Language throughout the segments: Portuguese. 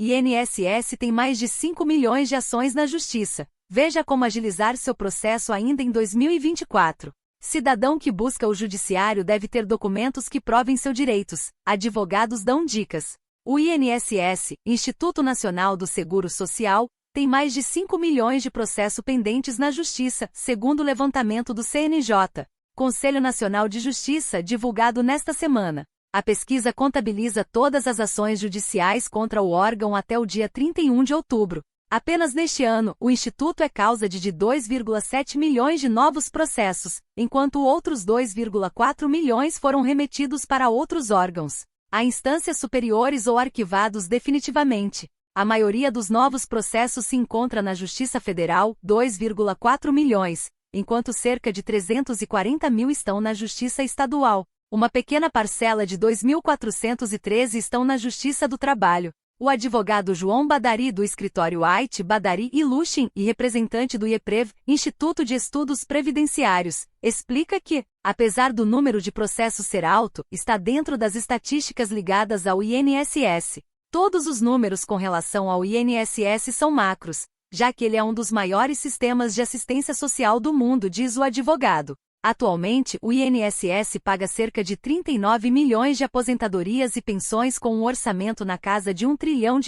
INSS tem mais de 5 milhões de ações na Justiça. Veja como agilizar seu processo ainda em 2024. Cidadão que busca o judiciário deve ter documentos que provem seus direitos. Advogados dão dicas. O INSS, Instituto Nacional do Seguro Social, tem mais de 5 milhões de processos pendentes na Justiça, segundo o levantamento do CNJ, Conselho Nacional de Justiça, divulgado nesta semana. A pesquisa contabiliza todas as ações judiciais contra o órgão até o dia 31 de outubro. Apenas neste ano, o Instituto é causa de 2,7 milhões de novos processos, enquanto outros 2,4 milhões foram remetidos para outros órgãos, a instâncias superiores ou arquivados definitivamente. A maioria dos novos processos se encontra na Justiça Federal, 2,4 milhões, enquanto cerca de 340 mil estão na Justiça Estadual. Uma pequena parcela de 2.413 estão na Justiça do Trabalho. O advogado João Badari do escritório White, Badari e Luchin e representante do IEPREV, Instituto de Estudos Previdenciários, explica que, apesar do número de processos ser alto, está dentro das estatísticas ligadas ao INSS. Todos os números com relação ao INSS são macros, já que ele é um dos maiores sistemas de assistência social do mundo, diz o advogado. Atualmente, o INSS paga cerca de 39 milhões de aposentadorias e pensões com um orçamento na casa de R$ 1 trilhão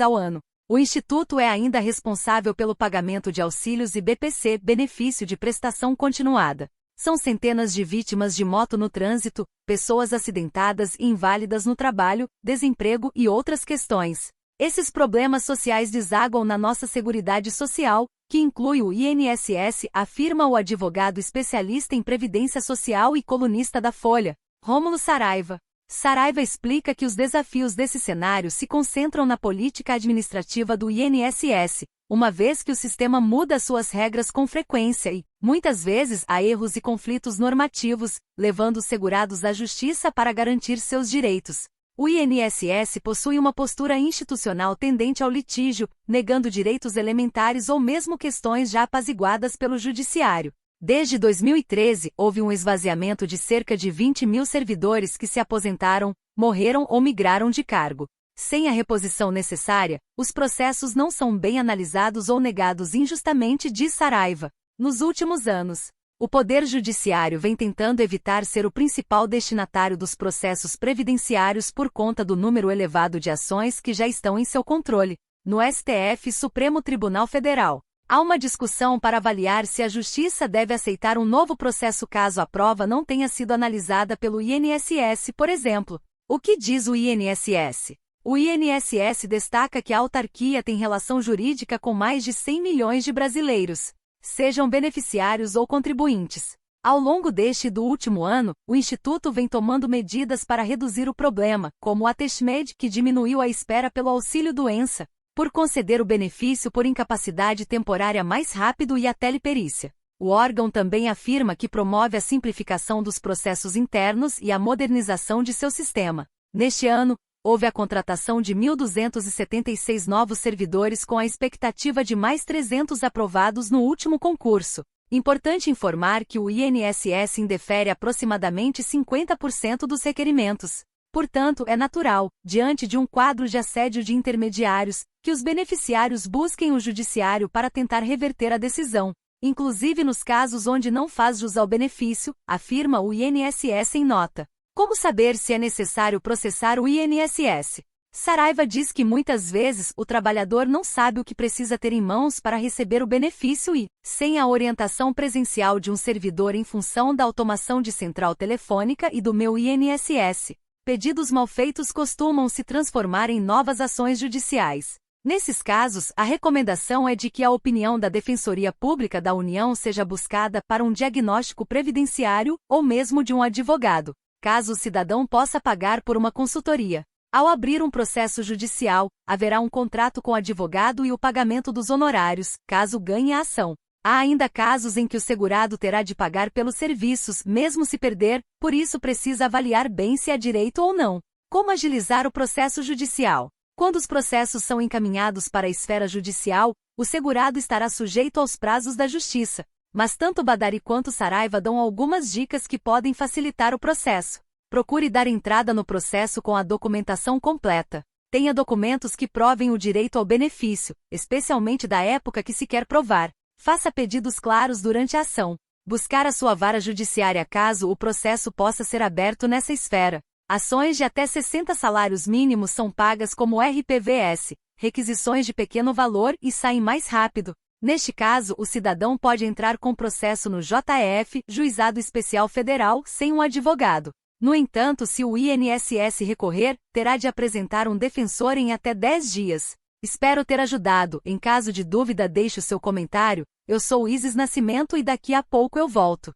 ao ano. O Instituto é ainda responsável pelo pagamento de auxílios e BPC, benefício de prestação continuada. São centenas de vítimas de moto no trânsito, pessoas acidentadas e inválidas no trabalho, desemprego e outras questões. Esses problemas sociais desaguam na nossa Seguridade Social, que inclui o INSS, afirma o advogado especialista em Previdência Social e colunista da Folha, Rômulo Saraiva. Saraiva explica que os desafios desse cenário se concentram na política administrativa do INSS, uma vez que o sistema muda suas regras com frequência e, muitas vezes, há erros e conflitos normativos, levando os segurados à justiça para garantir seus direitos. O INSS possui uma postura institucional tendente ao litígio, negando direitos elementares ou mesmo questões já apaziguadas pelo Judiciário. Desde 2013, houve um esvaziamento de cerca de 20 mil servidores que se aposentaram, morreram ou migraram de cargo. Sem a reposição necessária, os processos não são bem analisados ou negados injustamente, diz Saraiva. Nos últimos anos, o Poder Judiciário vem tentando evitar ser o principal destinatário dos processos previdenciários por conta do número elevado de ações que já estão em seu controle. No STF e Supremo Tribunal Federal, há uma discussão para avaliar se a Justiça deve aceitar um novo processo caso a prova não tenha sido analisada pelo INSS, por exemplo. O que diz o INSS? O INSS destaca que a autarquia tem relação jurídica com mais de 100 milhões de brasileiros, sejam beneficiários ou contribuintes. Ao longo deste e do último ano, o Instituto vem tomando medidas para reduzir o problema, como a Testmed, que diminuiu a espera pelo auxílio-doença, por conceder o benefício por incapacidade temporária mais rápido e a teleperícia. O órgão também afirma que promove a simplificação dos processos internos e a modernização de seu sistema. Neste ano, houve a contratação de 1.276 novos servidores com a expectativa de mais 300 aprovados no último concurso. Importante informar que o INSS indefere aproximadamente 50% dos requerimentos. Portanto, é natural, diante de um quadro de assédio de intermediários, que os beneficiários busquem o judiciário para tentar reverter a decisão, inclusive nos casos onde não faz jus ao benefício, afirma o INSS em nota. Como saber se é necessário processar o INSS? Saraiva diz que muitas vezes o trabalhador não sabe o que precisa ter em mãos para receber o benefício e, sem a orientação presencial de um servidor em função da automação de central telefônica e do meu INSS, pedidos mal feitos costumam se transformar em novas ações judiciais. Nesses casos, a recomendação é de que a opinião da Defensoria Pública da União seja buscada para um diagnóstico previdenciário ou mesmo de um advogado, caso o cidadão possa pagar por uma consultoria. Ao abrir um processo judicial, haverá um contrato com o advogado e o pagamento dos honorários, caso ganhe a ação. Há ainda casos em que o segurado terá de pagar pelos serviços, mesmo se perder, por isso precisa avaliar bem se há direito ou não. Como agilizar o processo judicial? Quando os processos são encaminhados para a esfera judicial, o segurado estará sujeito aos prazos da Justiça. Mas tanto Badari quanto Saraiva dão algumas dicas que podem facilitar o processo. Procure dar entrada no processo com a documentação completa. Tenha documentos que provem o direito ao benefício, especialmente da época que se quer provar. Faça pedidos claros durante a ação. Buscar a sua vara judiciária caso o processo possa ser aberto nessa esfera. Ações de até 60 salários mínimos são pagas como RPVS, requisições de pequeno valor e saem mais rápido. Neste caso, o cidadão pode entrar com processo no JF, Juizado Especial Federal, sem um advogado. No entanto, se o INSS recorrer, terá de apresentar um defensor em até 10 dias. Espero ter ajudado. Em caso de dúvida, deixe o seu comentário. Eu sou Isis Nascimento e daqui a pouco eu volto.